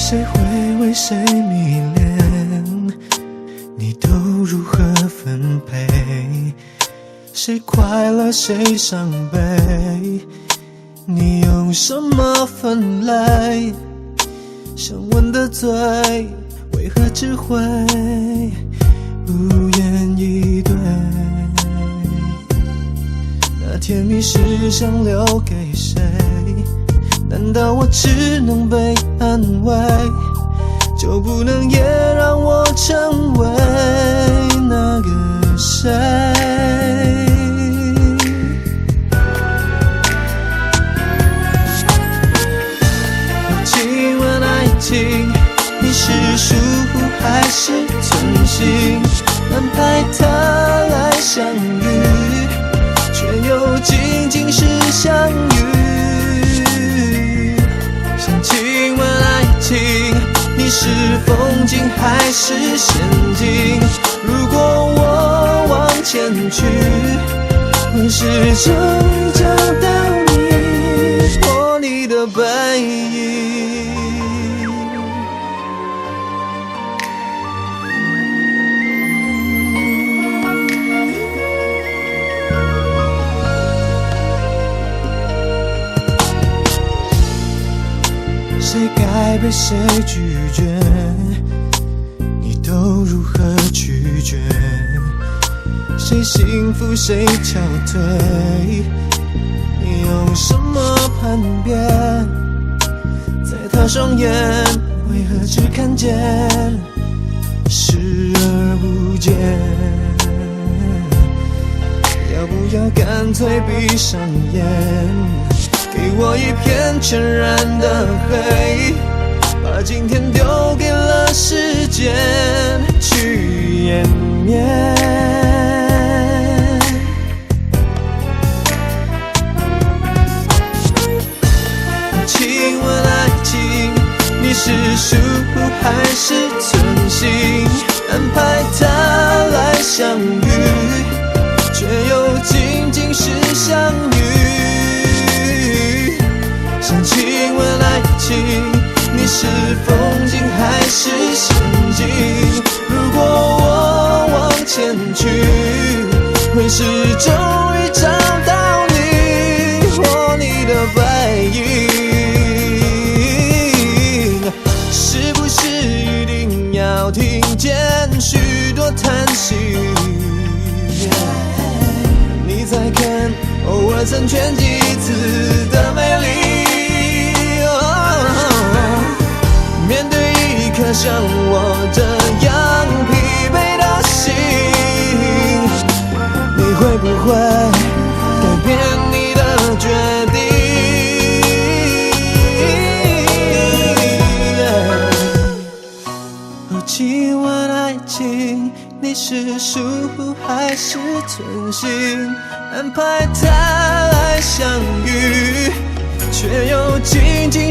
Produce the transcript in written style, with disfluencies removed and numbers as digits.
谁会为谁迷恋？你都如何分配？谁快乐谁伤悲？你用什么分类？想问的嘴为何只会无言以对？那甜蜜是想留给谁？难道我只能被安慰，就不能也让我成为那个谁？请问爱情，你是疏忽还是存心安排它来相遇，却又仅仅是相遇？想请问爱情，你是风景还是陷阱？如果我往前去，会是终于找到你或你的背影。谁该被谁拒绝？你都如何拒绝？谁幸福谁憔悴？你用什么判别？在他双眼为何只看见视而不见？要不要干脆闭上眼，给我一片全然的黑，把今天丢给了时间去湮灭。请问爱情，你是疏忽还是存心安排它来相遇，却又仅仅是相遇？想请问爱情，你是风景还是陷阱？如果我往前去，会是终于找到你或你的背影？是不是一定要听见许多叹息，你才肯偶尔成全几次的美丽？面对一颗像我这样疲惫的心，你会不会改变你的决定？请问爱情，你是疏忽还是存心安排它来相遇，却又仅仅